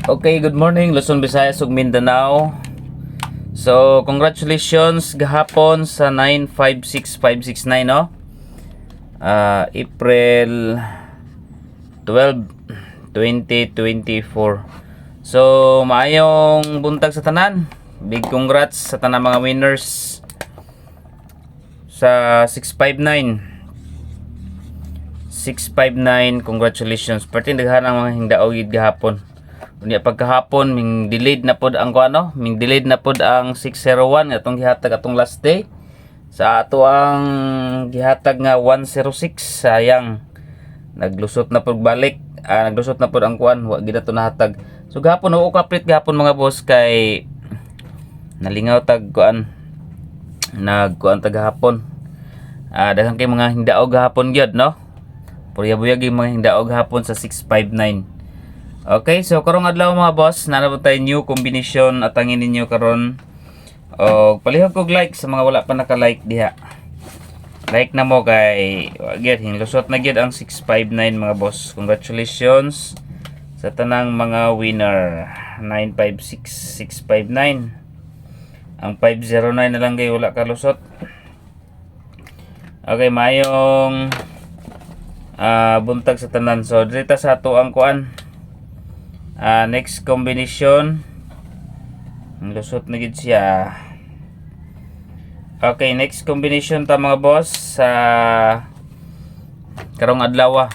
Okay, good morning Luzon, Visayas ug Mindanao. So, congratulations gahapon sa 956569 no. April 12, 2024. So, maayong buntag sa tanan. Big congrats sa tanang mga winners sa 659. 659, congratulations. Perting daghan ang mga hingdaog gahapon. Unya pagkahapon ming delayed na pod ang kuano, ming delayed na pod ang 601 atong gihatag atong last day. Sa ato ang gihatag nga 106, sayang. Naglusot na pod balik. Naglusot na pod ang kuan, wa gid nato nahatag. So gahapon o kaplit gahapon mga boss kay nalingaw tag kuan. Nagkuan tag gahapon. Daghang kay mga hingdaog gahapon gyud no. Purya-buyag yung mga hingdaog gahapon sa 659. Okay, so karong adlaw mga boss, nanabot tayo new combination at angin ninyo karon. O palihog kog like sa mga wala pa naka-like diha. Like na mo kay gyud hinlusot na gyud ang 659 mga boss. Congratulations sa tanang mga winner. 956659. Ang 509 na lang gay wala ka lusot. Okay, mayong buntag sa tanan. So dito sa ato ang kuan. Next combination lusot na gid siya. Okay, next combination ta mga boss sa karong adlaw,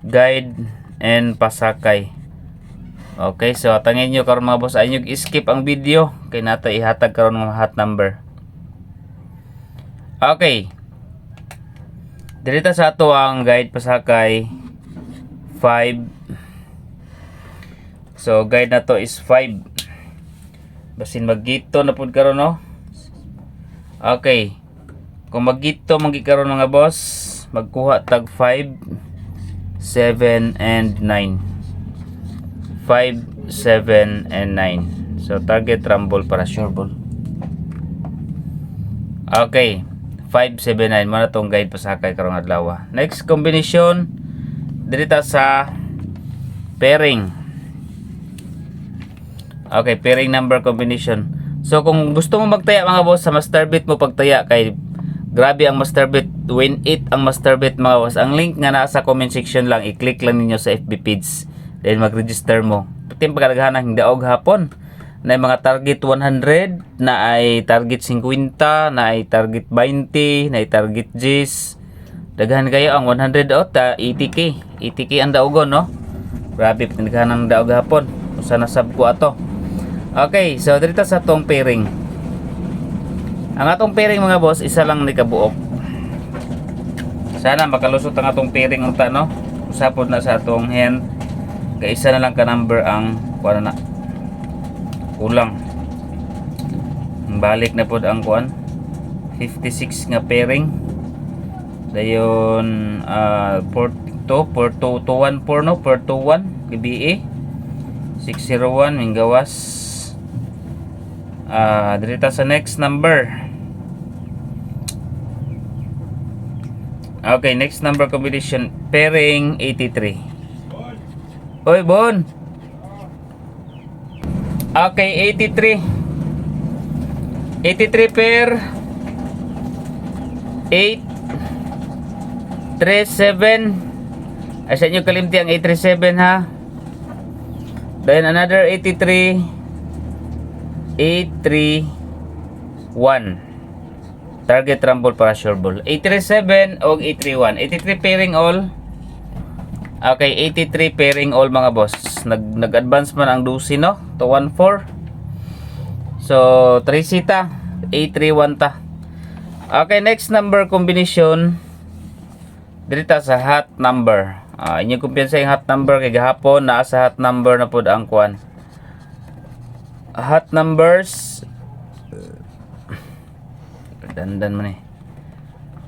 guide and pasakay. Okay, so tangin nyo karon mga boss, ay nyo skip ang video kay nata ihatag karon mga hot number. Okay, dirita sa ato ang guide pasakay 5. So guide na to is 5. Basin magito na pud karon no. Okay. Kung magito manggi karon mga boss, magkuha tag 5, 7 and 9. 5, 7 and 9. So target rumble para sure ball. Okay. 5, 7, 9 mo na tong guide pasakay karong adlaw. Next combination dirita sa pairing. Okay, pairing number combination. So kung gusto mo magtaya mga boss sa master bit mo pagtaya kay grabe ang master bit, win it ang master bit mga boss. Ang link nga nasa comment section lang, i-click lang ninyo sa FB page. Then mag-register mo. Pati pagkadaghan ng daog hapon. Na mga target 100, na ay target 50, na ay target 20, na ay target 10. Daghan kayo ang 100 80k. 80k ang daogon no. Grabe pagkadaghan ng daog hapon. Usa na sab ko ato. Okay, so dito sa atong pairing. Ang atong pairing mga boss, isa lang ni kabuok. Sana makalusot ang atong pairing unta no. Usapod na sa atong hand. Kay isa na lang ka number ang kuan na. Kulang. Balik na pod ang kuan. 56 nga pairing. Dayon 42 4214 no, 421 GBE. 601 minggawas. Dirita sa next number. Okay, next number combination pairing 83. Oy Bon. Okay, 83. 83 pair 8 37. Asa nyo kalimti ang 837 ha. Then another 83 831. Target rumble para sure ball. 837 o 831. 83 pairing all. Okay, 83 pairing all mga boss. Nag-advance man ang 12 no to 14. So 3 sita 831 ta. Okay, next number combination dirita sa hot number. Inyo kumpiyansa yung hot number kay gahapon naa sa hot number na pod ang kuan. Hot numbers dandan man eh.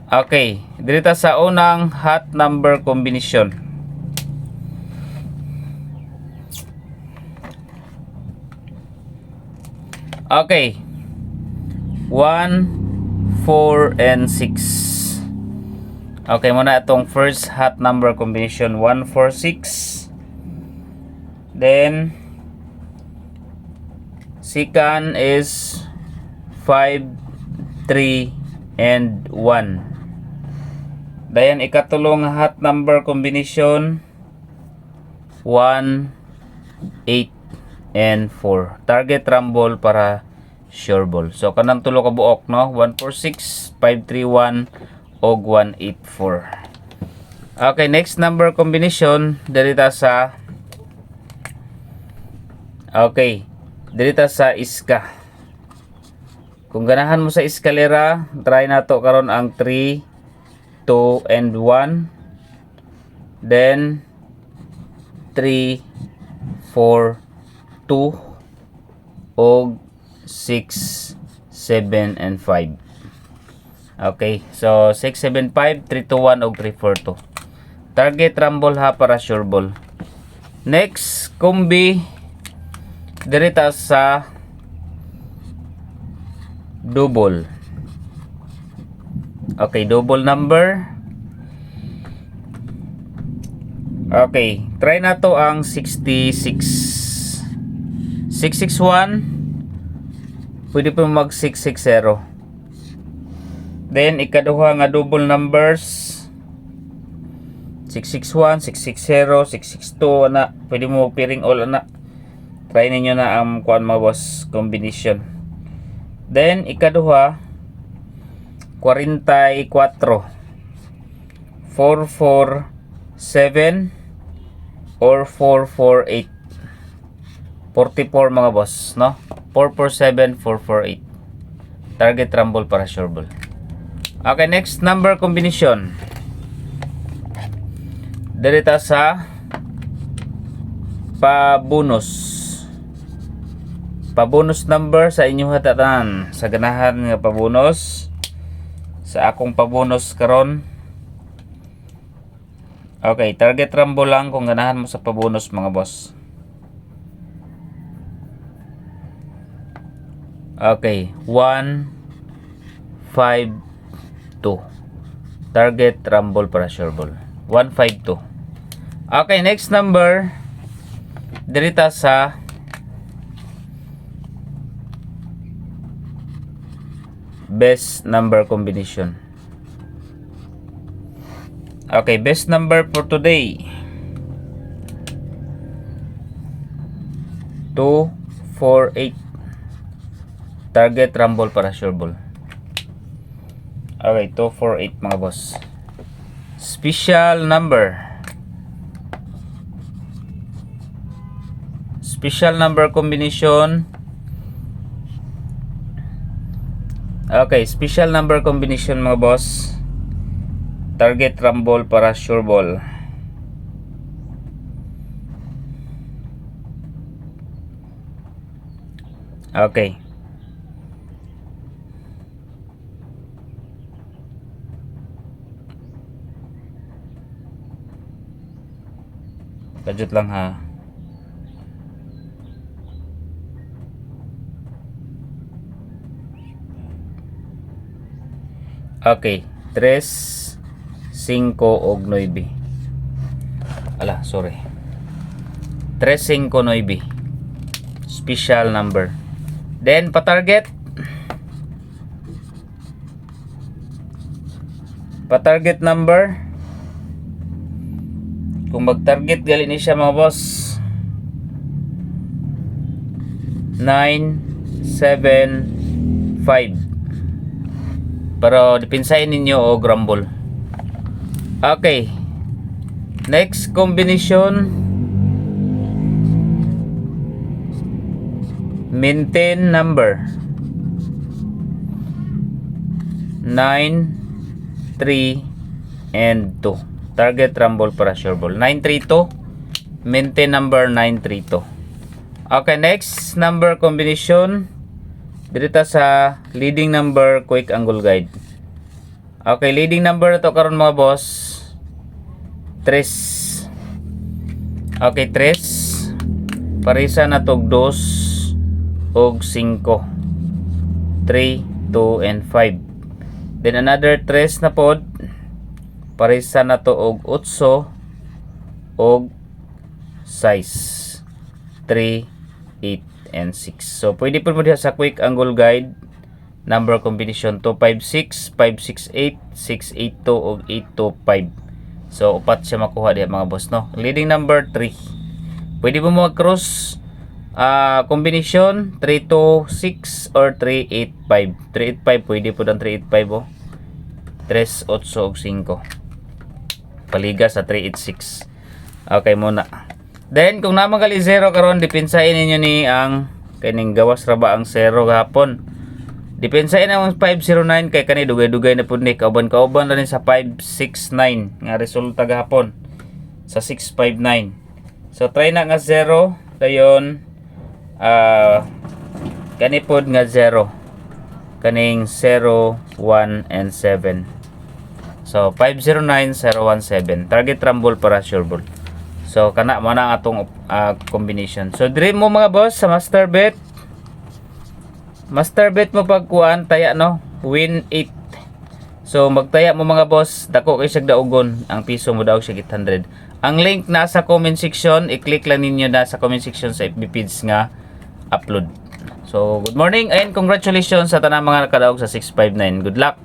Okay, dirita sa unang hot number combination. Okay, 1, 4 and 6. Okay, muna itong first hot number combination 1, 4, 6. Then Second is 5, 3, and 1. Dayan ikatulong hot number combination 1, 8, and 4. Target rumble para sure ball. So kanang tulo ka buok, no? 146, 531 og 184. Okay, next number combination dirita sa iska. Kung ganahan mo sa eskalera, try nato karon ang 3, 2, and 1. Then 3, 4, 2 og 6, 7, and 5. Okay, so 6, 7, 5, 3, 2, 1 og 3, 4, 2. Target rumble ha para sure ball. Next, kumbi dirita sa double. Okay, double number. Okay, try na to ang 66. 661. Pwede po mag 660. Then ikaduha nga double numbers 661, 660, 662 ana. Pwede mo piring all ana. Try ninyo na ang kuan mga boss combination. Then ikaduha 44, 447 or 448. 44 mga boss, no? 447, 448. Target rumble para sure ball. Okay, next number combination. Dirita sa pabonus. Pabonus number sa inyong hatatan. Sa ganahan nga pabonus. Sa akong pabonus karon. Okay, target rumble lang kung ganahan mo sa pabonus mga boss. Okay, 1, 5, 2. Target rumble para sure ball. 1, 5, 2. Okay, next number. Dirita sa best number combination. Okay, best number for today. 2, 4, 8. Target rumble para sure ball. Okay, 2, 4, 8 mga boss. Special number. Special number combination. Okay, special number combination mga boss. Target rumble para sure ball. Okay. Budget lang ha. Okay, 3, 5 og 9. Ala, sorry. 3, 5, 9. Special number. Then pa-target. Pa-target number. Kung mag-target gali ni siya mga boss. 9, 7, 5. Pero dipinsahin ninyo o grumble. Okay. Next combination. Maintain number. 9, 3, and 2. Target rumble para sure ball. 932. Maintain number 932. Okay, next number combination. Dirita sa leading number quick angle guide. Okay, leading number to karon mga boss. 3. Okay, 3. Parisa na tog 2 og 5. 3, 2, and 5. Then another 3 na pod. Parisa na to og 8 og 6. 3, 8, and 6. So pwede po mo diha sa quick angle guide number combination 256, 568, 682 ug 825. So upat siya makuha diha mga boss no. Leading number 3. Pwede mo mag-cross combination 326 or 385. 385 pwede po ang 385 oh. 3, 8 ug 5. Paliga sa 386. Okay muna. Then kung namagali 0 karon depensahin ninyo ni ang kining gawas ra ba ang 0 gahapon. Depensahin ang 509 kay kani dugay-dugay na pud ni kauban-kauban ra ni sa 569 nga resulta gahapon sa 659. So try na nga 0 dayon kani pod nga 0 kaning 0 1 and 7. So 509 017 target rumble para sure ball. So kana mo na ang atong combination. So dream mo mga boss sa master bet. Master bet mo pagkuan taya no, win 8. So magtaya mo mga boss, dako kay siyag daugon, ang piso mo daw siya 800. Ang link nasa comment section, i-click lang ninyo na sa comment section sa FB page nga upload. So good morning and congratulations sa tanang mga nakadaog sa 659. Good luck.